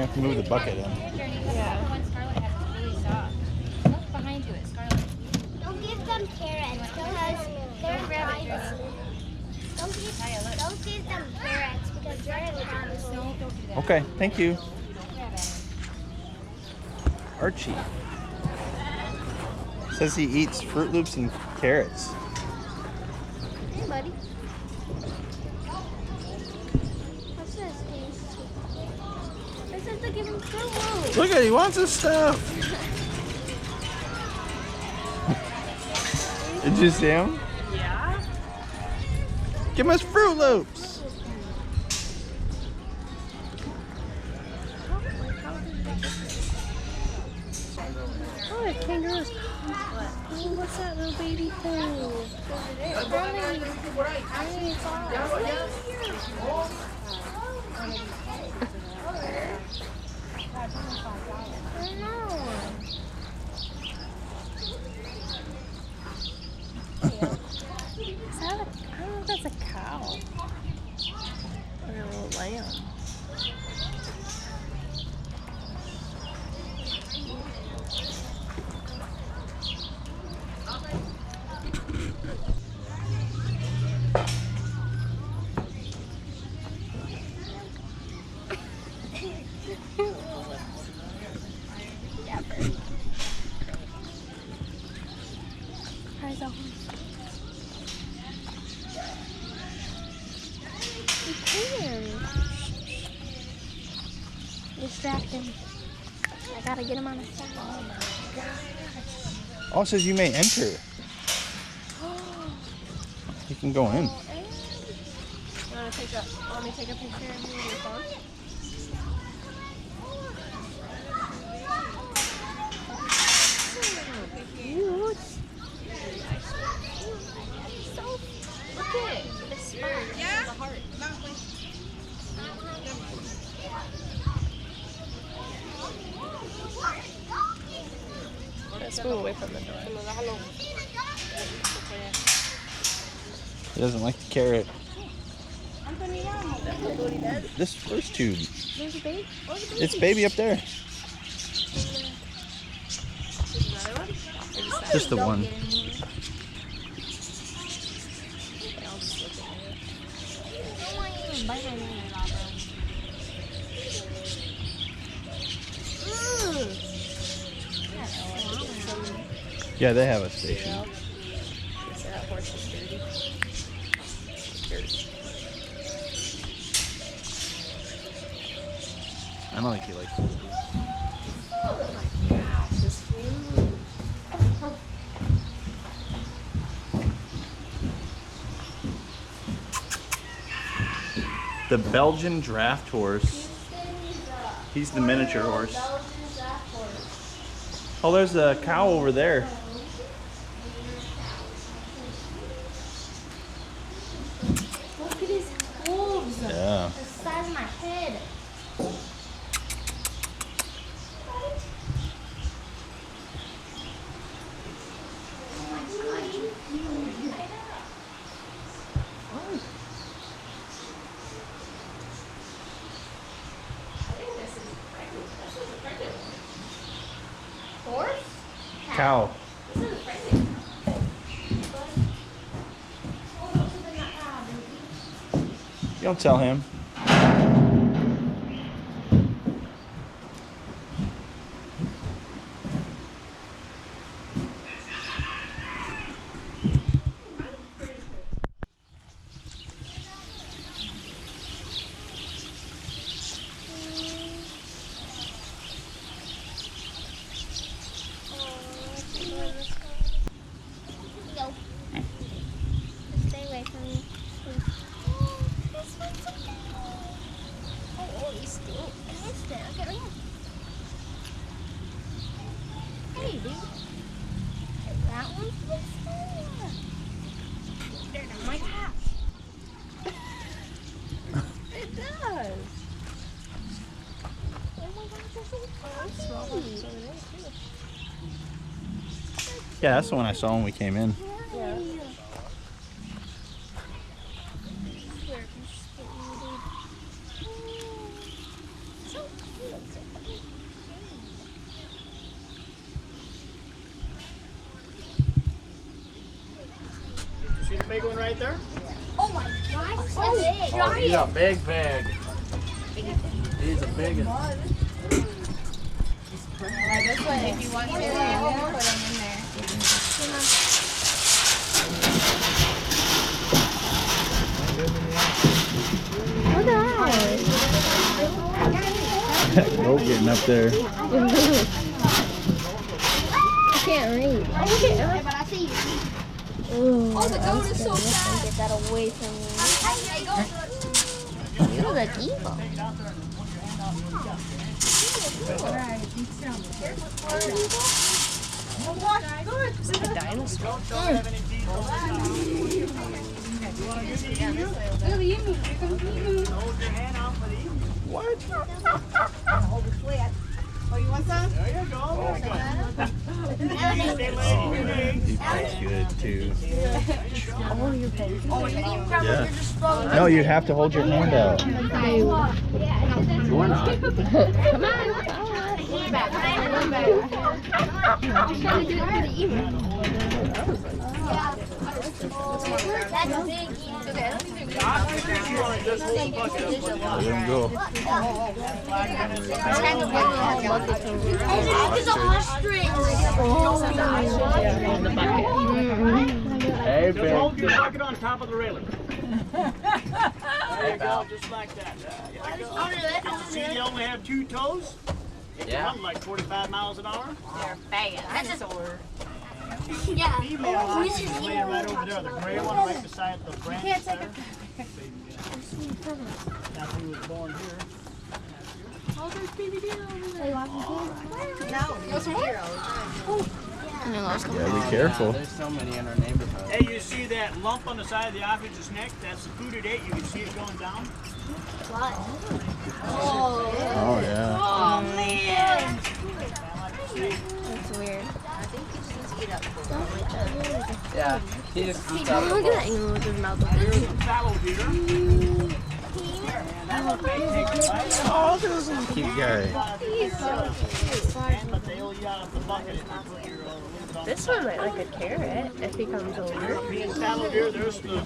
you have to move the bucket in. Yeah. One Scarlet has is really soft. Look behind you, Scarlet. Don't give them carrots because they're bites. Don't give them carrots because they're bites. No, don't do that. Okay, thank you. Grab it. Archie says he eats Fruit Loops and carrots. Hey, buddy. What's this? This is to give him Fruit Loops. Look at it, he wants his stuff. Did you see him? Yeah. Give him his Fruit Loops. Oh, it's kangaroos. What's that little baby thing? I don't know if that's a cow or a little lamb. Distract him. I gotta get him on the side. Oh my gosh. Oh, it says you may enter. You can go in. Want me to take a picture of you with your phone? Cute. So, look at it. The spine. Yeah. The heart. Let's move away from the door. He doesn't like the carrot. There's This first tube. a baby. Oh, the baby. It's baby up there. Another one? Just the one. I'll just look at it. I don't want you to bite my name, Robert. Yeah, they have a station. Yeah. Is that horse is dirty? Dirt. I don't think he likes it. Oh my gosh, this food. The Belgian draft horse. He's the miniature horse. Oh, there's a cow over there. Look at his hooves. Yeah. The size of my head. Horse? Cow. This is pregnant. You don't tell him. Yo. Stay away from me. This one's so cute. Oh, he's still. I missed it. Okay, look at. Hey, dude. That one's They're not my cat. It does. Oh my gosh, they're so cute. Yeah, that's the one I saw when we came in. Yeah. So cute. See the big one right there? Oh my gosh, that's Oh, he's a big pig. He's a big one. This one, if you want to, you can put them in there. Look at that. Go getting up there. I can't read. Yeah, but I see you. Ooh, Oh, the goat is so fast. get that away from me. You look evil. It's like a dinosaur. Oh, you want some? There you go. He plays good too. Oh, you're big. Yeah. No, you have to hold your hand out. Come on. That's big. Let him go. It's an ostrich. Hey, Just hold your bucket on top of the railing. There you go, just like that. See, they only have 2 toes. Yeah. Run like 45 miles an hour. They're fast. Dinosaur. Yeah. Female is laying right over there. The gray one right beside the branch there. That's who was born here. No, those are heroes. Yeah, be careful. There's so many in our neighborhood. Hey, you see that lump on the side of the ostrich's neck? That's the food it ate. You can see it going down. Oh yeah. Oh, man. That's weird. Yeah. He just eats out of the Look bowl. at that. You know, with his mouth open. Here's some fallow deer. Oh, there's a cute guy. But they'll eat out of the bucket if you put your lid on. This one might like a carrot if he comes over. European fallow deer, there's the Oh,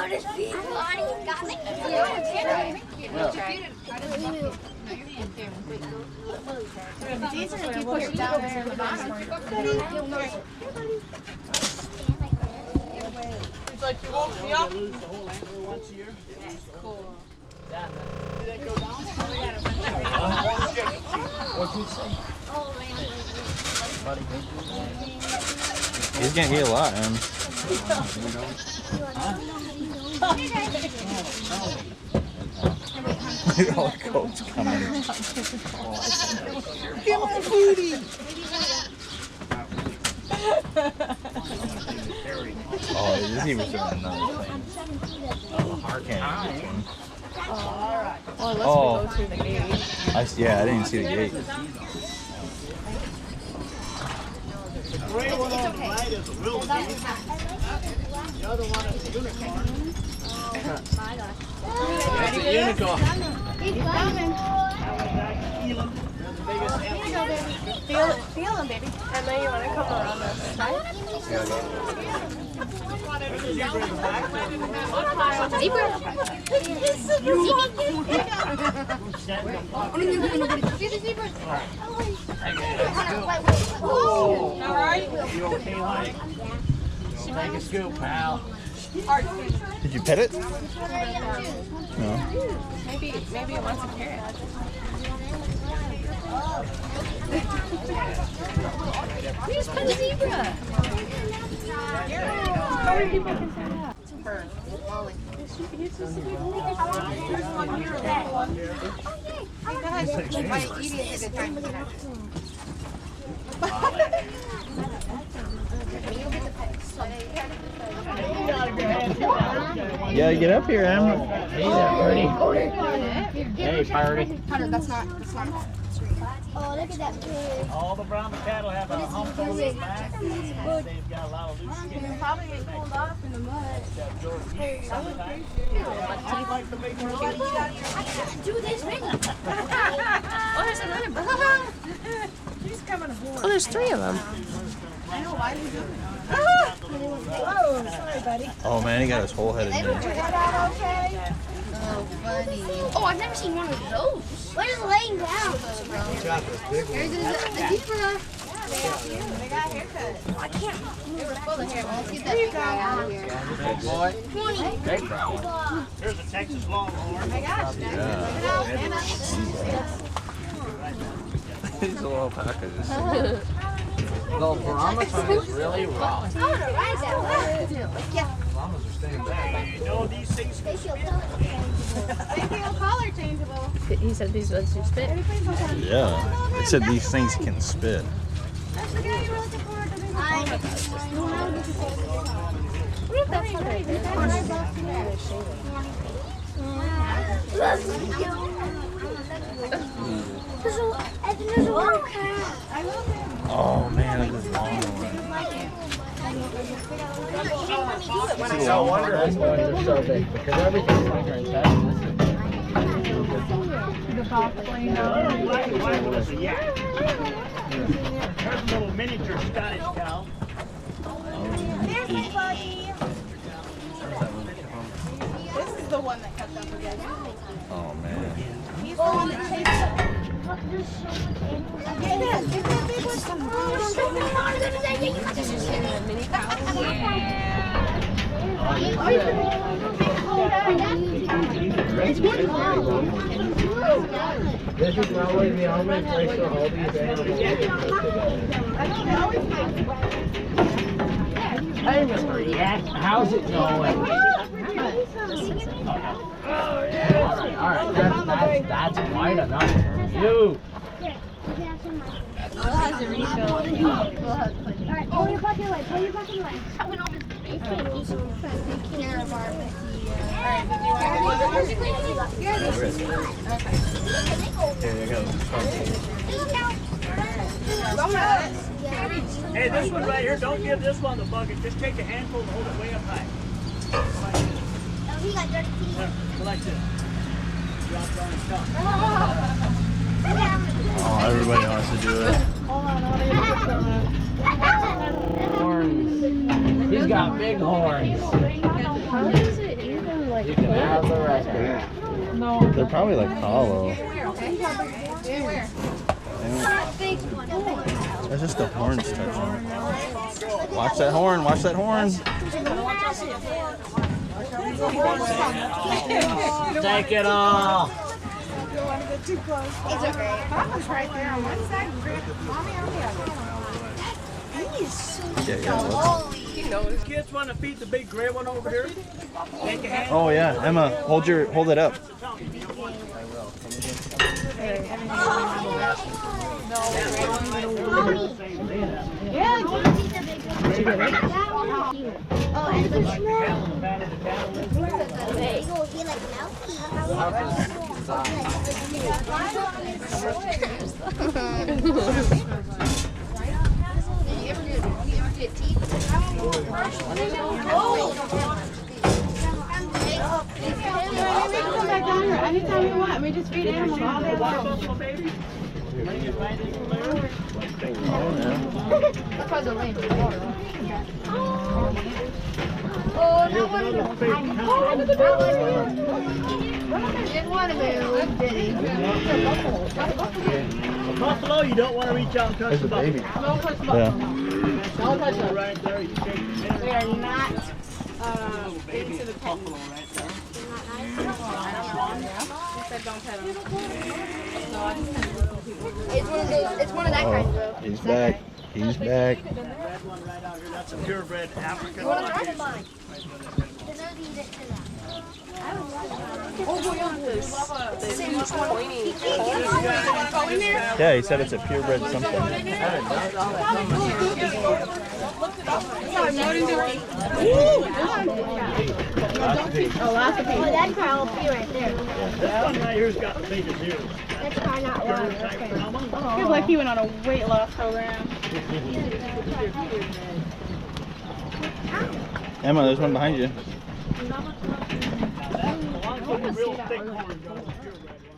this big one. Got me. It's easier if you push it down there in the bottom. It's like you woke me up. lose the whole antler once a year. Cool. See that go down? He's gonna get a lot, man. All the goats coming. Get my foodie. Oh, he was doing another thing. Oh, Harkin. Well, unless we Oh. go through the gate. Yeah, I didn't see the gate. The gray one on the right is a wildebeest. The other one is a unicorn. That's a unicorn. He's coming. Feel them, baby. Emma, you want to come around this side? Zebra. See the zebra? All right. You okay, honey? Take a scoop, pal. Did you pet it? No. Maybe it wants a carrot. We just put the zebra. How many people can stand up? You gotta get up here, Em. Hey there, Birdie. Hey, Birdie. That's not. Oh, look at that pig. All the brown cattle have a hump on their back. They've got a lot of loose skin. Probably get pulled off in the mud. I like to make more money. Do this, Ricky. Oh, there's another bird. He's coming aboard. Oh, there's 3 of them. I know why he's doing it. Oh, sorry. Oh man, he got his whole head in there. Oh, funny. Oh, I've never seen one of those. What is laying down? Here's the zebra. They got haircuts. I can't. They were full of hair. Let's get that big guy out of here. Big boy. 20. Big boy. Here's a Texas Longhorn. I got you. These little packages. The barometer is really rough. I want to ride that one. Yeah. Barometers are staying back. You know these things They can feel spin. They feel color changeable. He said these ones do spit. Yeah. They said these things can spit. That's the guy you were looking for. I what if that's what it is? There's a little cat. Oh man, look at this long one. No wonder his ones are so big because everything's bigger in Texas. Why was a yak? There's a little miniature Scottish cow. There's my buddy. This is the one that kept up with us. Oh man. He's the one that chased us. Get that big one. Mini cow. This is probably the only place where all these animals Hey, Mr. Yak, how's it going? All right, that's quite enough for you. We'll have to refill. We'll have to put it. Alright, pull your bucket away, pull your bucket away. I went over the care of our Here you go. Hey, this one right here, don't give this one the bucket. Just take a handful and hold it way up high. Oh, he got dirty teeth. Go like this. Drop it on his tongue. Oh, everybody wants to do it. Horns. He's got big horns. How is it even like? You can have the rest of it. They're probably like hollow. That's just the horns touching. Watch that horn, watch that horn. Take it all. Don't want to get too close. It's okay. Mama's right there on one side. Mommy on the other. He's so The kids want to feed the big gray one over here. Take a hand. Oh yeah, Emma, hold it up. Yeah, oh, and the smell. They go be like Come back down here anytime you want. We just feed animals all day long. That's why they're laying in the water. oh, no one. Didn't want to move, did he? Buffalo, you don't want to reach out and touch the buffalo. Don't touch the Yeah. Don't touch them. Right there, you take the center. They are not into the pen. Buffalo right there. She said don't pet them. It's one of those. It's one of that kind, bro. He's back. He's back. Red one right out here, that's a purebred African. You want to try mine? Yeah, he said it's a purebred something. Oh, that's probably all pee right there. This one right here's got the biggest ears. That's probably not one. Feels like he went on a weight loss program. Emma, there's one behind you. Real thick horns on the purebred one.